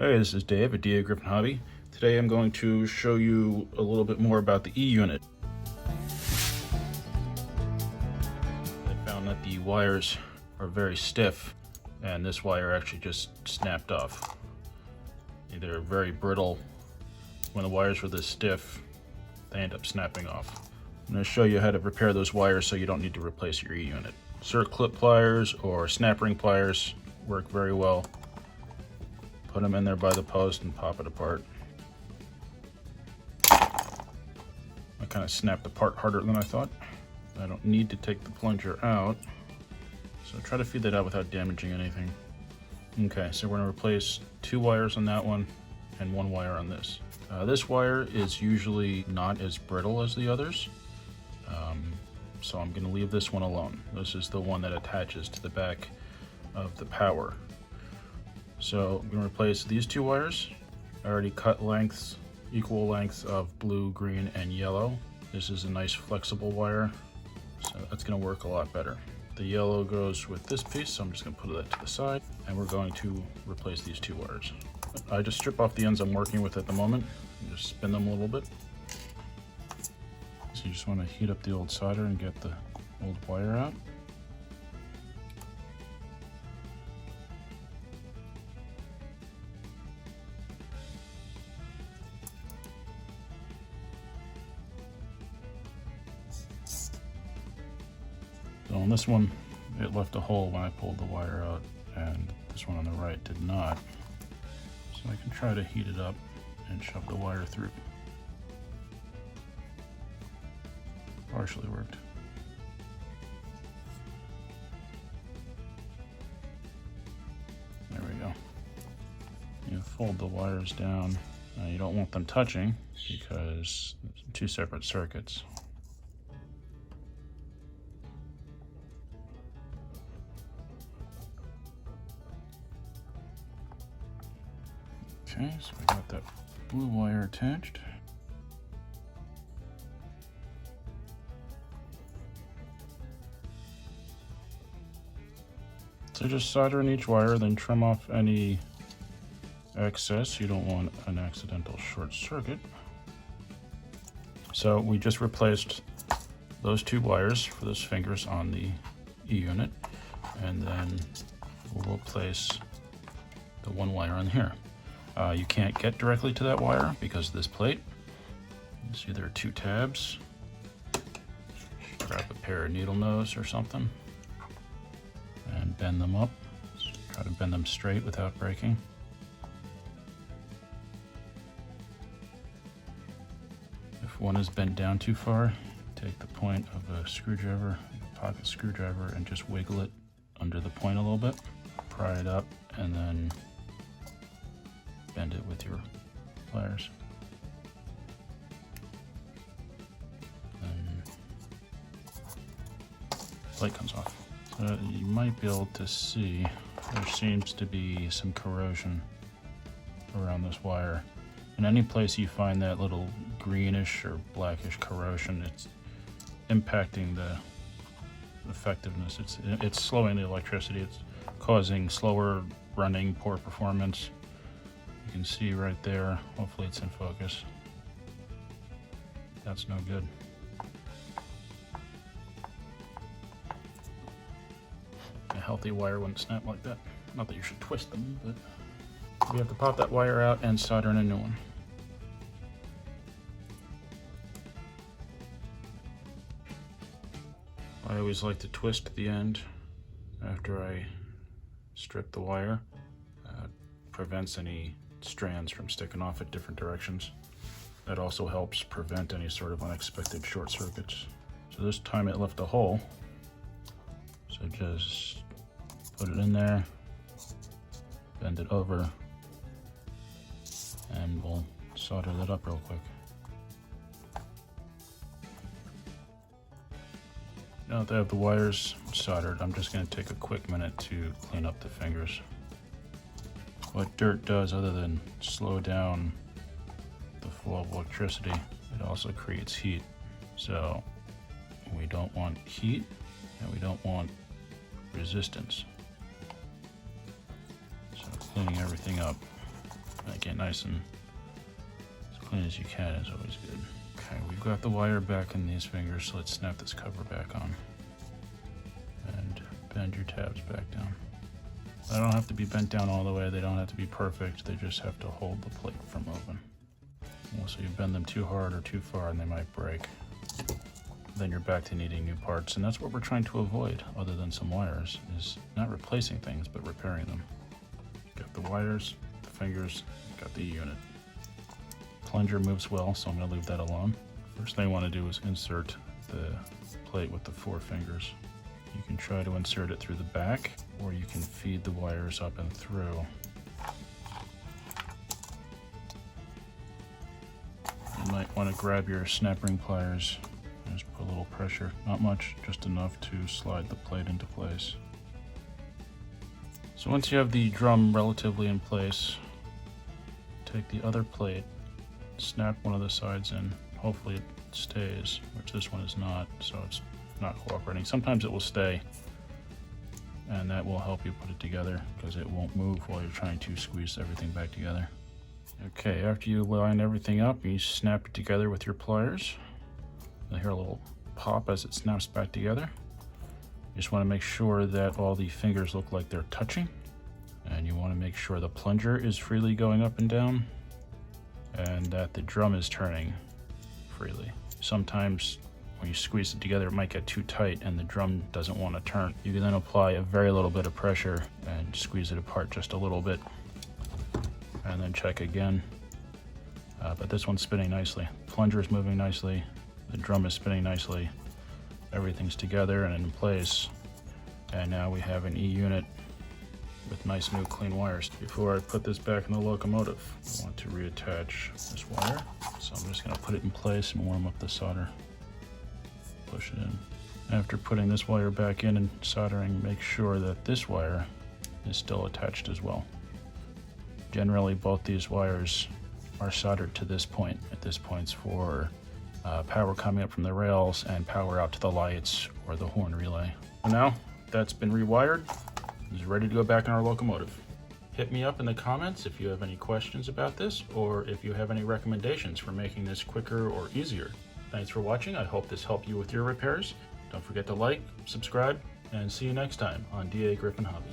Hey, this is Dave at DA Griffin Hobby. Today I'm going to show you a little bit more about the E-Unit. I found that the wires are very stiff, and this wire actually just snapped off. They're very brittle. When the wires are this stiff, they end up snapping off. I'm going to show you how to repair those wires so you don't need to replace your E-Unit. Circ clip pliers or snap ring pliers work very well. Put them in there by the post and pop it apart. I kind of snapped the part harder than I thought. I don't need to take the plunger out, so try to feed that out without damaging anything. Okay, so we're going to replace 2 wires on that one and 1 wire on this. This wire is usually not as brittle as the others, so I'm going to leave this one alone. This is the one that attaches to the back of the power. So I'm going to replace these 2 wires. I already cut lengths, equal lengths of blue, green, and yellow. This is a nice flexible wire, so that's going to work a lot better. The yellow goes with this piece, so I'm just going to put that to the side, and we're going to replace these 2 wires. I just strip off the ends I'm working with at the moment and just spin them a little bit. So you just want to heat up the old solder and get the old wire out. So on this one, it left a hole when I pulled the wire out, and this one on the right did not. So I can try to heat it up and shove the wire through. Partially worked. There we go. You fold the wires down. Now you don't want them touching because it's 2 separate circuits. Okay, so we got that blue wire attached. So just solder in each wire, then trim off any excess. You don't want an accidental short circuit. So we just replaced those 2 wires for those fingers on the E-Unit, and then we'll place the 1 wire on here. You can't get directly to that wire because of this plate. You see there are 2 tabs. Grab a pair of needle nose or something and bend them up. Try to bend them straight without breaking. If one is bent down too far, take the point of a screwdriver, a pocket screwdriver, and just wiggle it under the point a little bit. Pry it up and then bend it with your pliers. Then the plate comes off. So you might be able to see there seems to be some corrosion around this wire. In any place you find that little greenish or blackish corrosion, it's impacting the effectiveness. It's slowing the electricity. It's causing slower running, poor performance. You can see right there, hopefully it's in focus. That's no good. A healthy wire wouldn't snap like that. Not that you should twist them, but we have to pop that wire out and solder in a new one. I always like to twist the end after I strip the wire. Prevents any strands from sticking off at different directions. That also helps prevent any sort of unexpected short circuits. So this time it left a hole. So just put it in there, bend it over, and we'll solder that up real quick. Now that I have the wires soldered, I'm just going to take a quick minute to clean up the fingers. What dirt does, other than slow down the flow of electricity, it also creates heat. So we don't want heat and we don't want resistance. So cleaning everything up. Make it nice and as clean as you can is always good. Okay, we've got the wire back in these fingers, so let's snap this cover back on. And bend your tabs back down. They don't have to be bent down all the way, they don't have to be perfect, they just have to hold the plate from moving. Also, you bend them too hard or too far and they might break. Then you're back to needing new parts, and that's what we're trying to avoid, other than some wires, is not replacing things, but repairing them. Got the wires, the fingers, got the E-Unit. Plunger moves well, so I'm going to leave that alone. First thing I want to do is insert the plate with the 4 fingers. You can try to insert it through the back, or you can feed the wires up and through. You might want to grab your snap ring pliers and just put a little pressure, not much, just enough to slide the plate into place. So once you have the drum relatively in place, take the other plate, snap one of the sides in, hopefully it stays, which this one is not, so it's not cooperating. Sometimes it will stay, and that will help you put it together because it won't move while you're trying to squeeze everything back together. Okay, after you line everything up, you snap it together with your pliers. You'll hear a little pop as it snaps back together. You just want to make sure that all the fingers look like they're touching, and you want to make sure the plunger is freely going up and down, and that the drum is turning freely. Sometimes when you squeeze it together, it might get too tight and the drum doesn't want to turn. You can then apply a very little bit of pressure and squeeze it apart just a little bit, and then check again. But this one's spinning nicely. Plunger is moving nicely. The drum is spinning nicely. Everything's together and in place. And now we have an E-Unit with nice new clean wires. Before I put this back in the locomotive, I want to reattach this wire. So I'm just going to put it in place and warm up the solder. Push it in. After putting this wire back in and soldering, make sure that this wire is still attached as well. Generally, both these wires are soldered to this point. At this point's for power coming up from the rails and power out to the lights or the horn relay. Now that's been rewired, it's ready to go back in our locomotive. Hit me up in the comments if you have any questions about this, or if you have any recommendations for making this quicker or easier. Thanks for watching. I hope this helped you with your repairs. Don't forget to like, subscribe, and see you next time on D.A. Griffin Hobby.